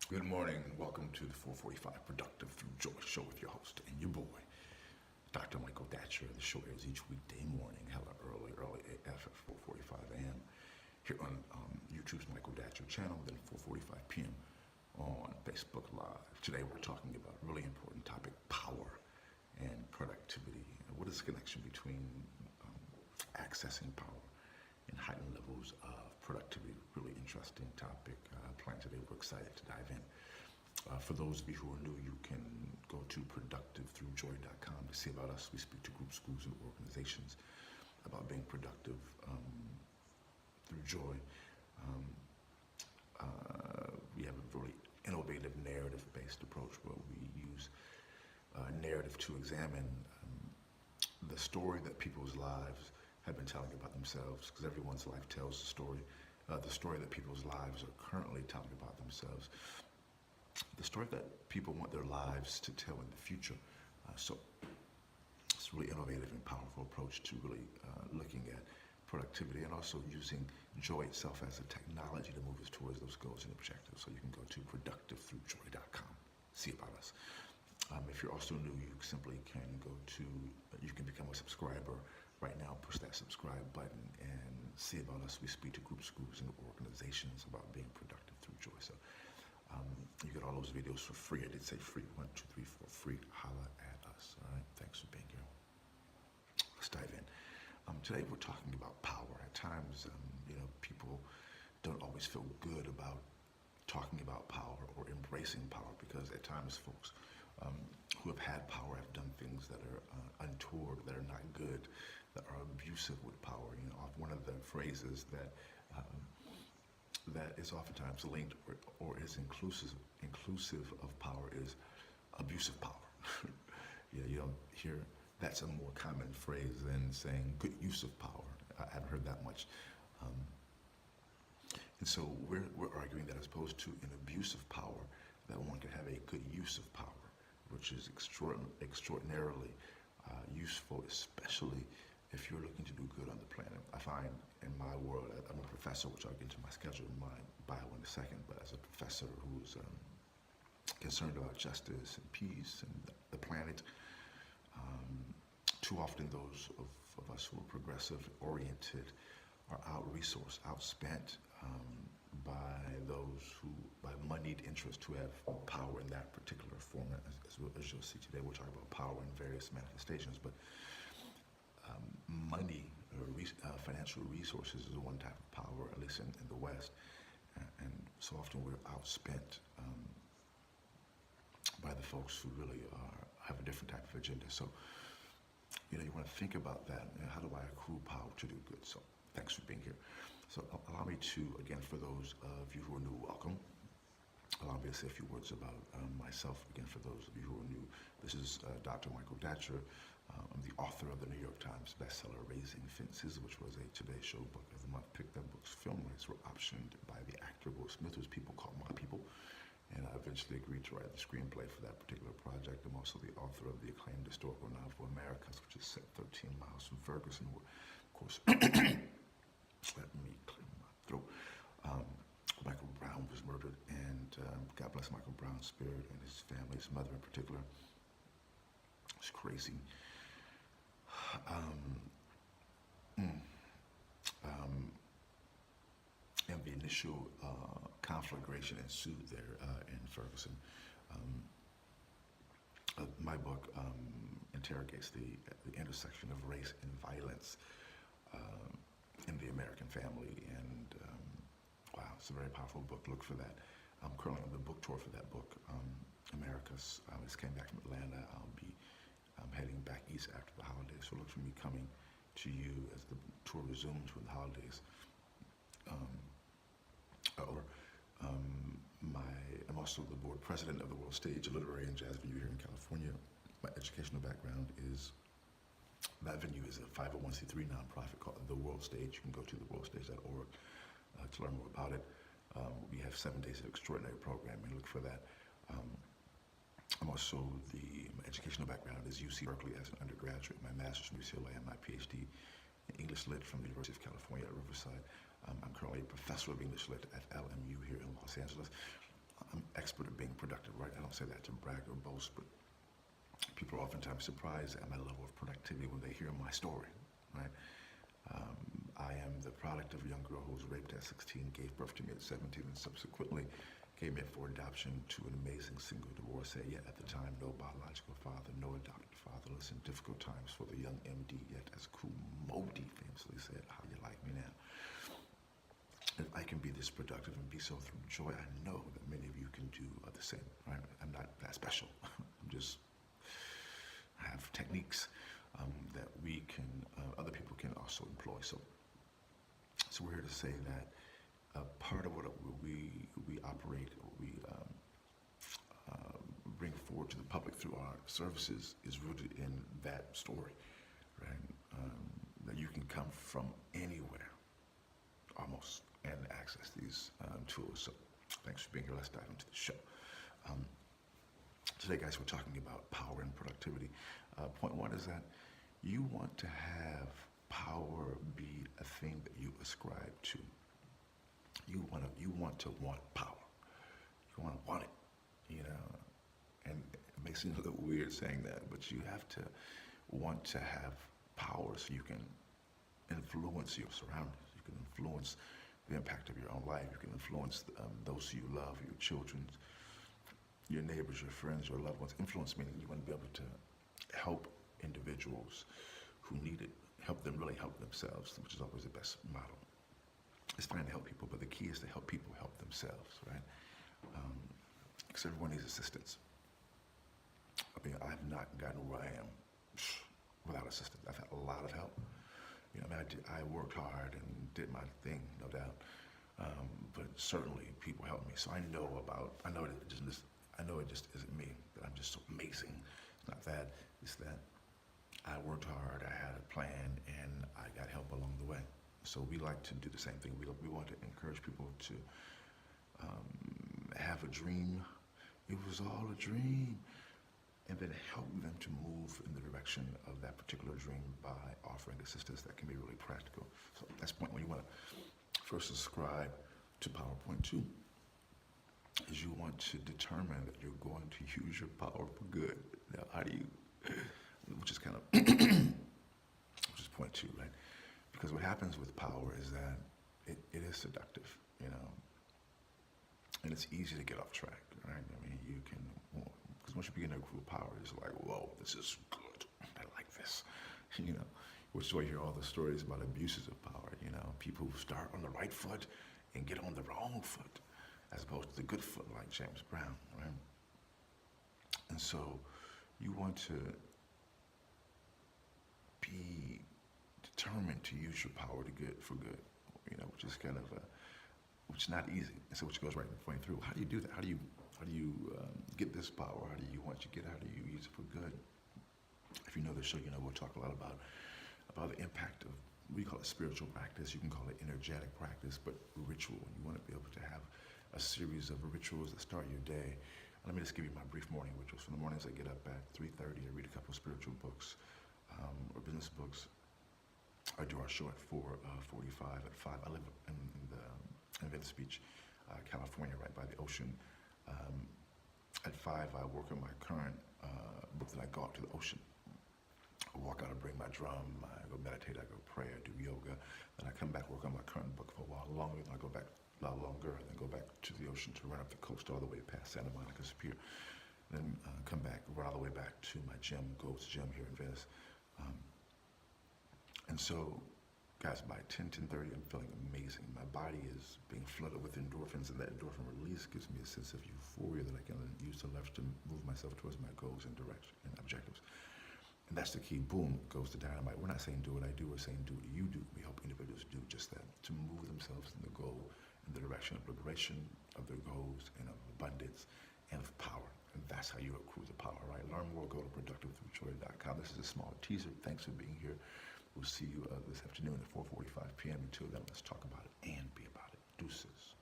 Good morning. Welcome to the 445 Productive Through Joy show with your host and your boy, Dr. Michael Datcher. The show airs each weekday morning, hella early AF at 4:45 a.m. here on YouTube's Michael Datcher channel, then 4:45 p.m. on Facebook Live. Today we're talking about a really important topic, power and productivity. What is the connection between accessing power and heightened levels of productivity? Really interesting topic. Plan today. We're excited to dive in. For those of you who are new, you can go to productivethroughjoy.com to see about us. We speak to groups, schools, and organizations about being productive through joy. We have a really innovative narrative-based approach where we use narrative to examine the story that people's lives have been telling about themselves, because everyone's life tells the story that people's lives are currently telling about themselves, the story that people want their lives to tell in the future. So it's a really innovative and powerful approach to really looking at productivity and also using joy itself as a technology to move us towards those goals and objectives. So you can go to productivethroughjoy.com, see about us. If you're also new, you simply can you can become a subscriber right now. Push that subscribe button and see about us. We speak to groups, schools, and organizations about being productive through joy. So you get all those videos for free. I did say free. 1, 2, 3, 4, free. Holla at us. All right. Thanks for being here. Let's dive in. Today we're talking about power. At times, people don't always feel good about talking about power or embracing power, because at times folks who have had power have done things that are untoward, that are not good, that are abusive with power. One of the phrases that is oftentimes linked or is inclusive of power is abusive power. You don't hear that's a more common phrase than saying good use of power. I haven't heard that much. And so we're arguing that as opposed to an abuse of power, that one can have a good use of power, which is extraordinarily useful, especially if you're looking to do good on the planet. I find in my world, I'm a professor, which I'll get into my schedule in my bio in a second, but as a professor who's concerned about justice and peace and the planet, too often those of us who are progressive oriented are out-resourced, outspent by moneyed interests who have power in that particular form. As you'll see today, we'll talk about power in various manifestations, but money or financial resources is one type of power, at least in the West, and so often we're outspent by the folks who really have a different type of agenda. So you want to think about that. How do I accrue power to do good? So thanks for being here. So allow me to, again, for those of you who are new, welcome. Allow me to say a few words about myself. Again, for those of you who are new, this is Dr. Michael Datcher. I'm the author of the New York Times bestseller, Raising Fences, which was a Today Show Book of the Month. Picked That Book's film rights were optioned by the actor Will Smith, whose people call my people. And I eventually agreed to write the screenplay for that particular project. I'm also the author of the acclaimed historical novel Americas, which is set 13 miles from Ferguson, where, of course, let me clear my throat. Michael Brown was murdered, and God bless Michael Brown's spirit and his family, his mother in particular. It's crazy. And the initial conflagration ensued there in Ferguson. My book interrogates the intersection of race and violence in the American family, and wow, it's a very powerful book. Look for that. I'm currently on the book tour for that book, Americas. I just came back from Atlanta. I'm heading back east after the holidays, so look for me coming to you as the tour resumes with the holidays. I'm also the board president of the World Stage, a literary and jazz venue here in California. My educational background is, that venue is a 501c3 nonprofit called The World Stage. You can go to theworldstage.org to learn more about it. We have 7 days of extraordinary programming. Look for that. I'm also, my educational background is UC Berkeley as an undergraduate, my master's from UCLA, and my PhD in English Lit from the University of California at Riverside. I'm currently a professor of English Lit at LMU here in Los Angeles. I'm expert at being productive, right? I don't say that to brag or boast, but people are oftentimes surprised at my level of productivity when they hear my story, right? I am the product of a young girl who was raped at 16, gave birth to me at 17, and subsequently gave me up for adoption to an amazing single divorcee. Yet at the time, no biological father, no adopted father. Listen, difficult times for the young MD, yet as Kool Modi famously said, how you like me now? If I can be this productive and be so through joy, I know that many of you can do the same, right? I'm not that special. I'm just, I have techniques that we can, other people can also employ. So we're here to say that part of what we operate, or we bring forward to the public through our services is rooted in that story, right? That you can come from anywhere, almost, and access these tools. So thanks for being here. Let's dive into the show. Today, guys, we're talking about power and productivity. Point one is that you want to have power be a thing that you ascribe to. You want to want power. You want it, you know. And it may seem a little weird saying that, but you have to want to have power so you can influence your surroundings. You can influence the impact of your own life. You can influence those who you love, your children, your neighbors, your friends, your loved ones. Influence meaning you want to be able to help individuals who need it, help them really help themselves, which is always the best model. It's fine to help people, but the key is to help people help themselves, right? Because everyone needs assistance. I mean, I've not gotten where I am without assistance. I've had a lot of help. You know, I mean, I worked hard and did my thing, no doubt. But certainly people helped me. So I know it just isn't me, that I'm just so amazing. It's not that, it's that I worked hard, I had a plan, and I got help along the way. So we like to do the same thing. We want to encourage people to have a dream. It was all a dream. And then help them to move in the direction of that particular dream by offering assistance that can be really practical. So that's point one. You want to first subscribe to PowerPoint 2. Is you want to determine that you're going to use your power for good. Now, how do you, which is kind of, which is point 2, right? Because what happens with power is that it is seductive, you know, and it's easy to get off track, right? I mean, you can, because once you begin to accrue power, it's like, whoa, this is good. I like this, you know. Which is why you hear all the stories about abuses of power, you know, people who start on the right foot and get on the wrong foot, as opposed to the good foot like James Brown, right? And so you want to be determined to use your power for good, you know, which is kind of which is not easy. And so which goes right in point through. How do you do that? How do you get this power? How do you, once you get it, how do you use it for good? If you know the show, you know we'll talk a lot about the impact of, we call it spiritual practice. You can call it energetic practice, but ritual. You want to be able to have a series of rituals that start your day. Let me just give you my brief morning rituals. For the mornings, I get up at 3:30. I read a couple of spiritual books or business books. I do our show at 4:45. At 5, I live in Venice Beach, California, right by the ocean. At 5, I work on my current book that I go out to the ocean. I walk out and bring my drum. I go meditate. I go pray. I do yoga. Then I come back, work on my current book for a while longer. Then I go back a lot longer, and then go back to the ocean to run up the coast all the way past Santa Monica's Pier. Then come back, run all the way back to my gym, Gold's Gym here in Venice. And so, guys, by 10:30, I'm feeling amazing. My body is being flooded with endorphins, and that endorphin release gives me a sense of euphoria that I can use to leverage to move myself towards my goals and direction and objectives. And that's the key. Boom, goes to dynamite. We're not saying do what I do, we're saying do what you do. We help individuals do just that, to move themselves in the goal, in the direction of liberation, of their goals, and of abundance, and of power. And that's how you accrue the power, right? Learn more, go to productivethroughjoy.com. This is a small teaser. Thanks for being here. We'll see you this afternoon at 4:45 p.m. Until then, let's talk about it and be about it. Deuces.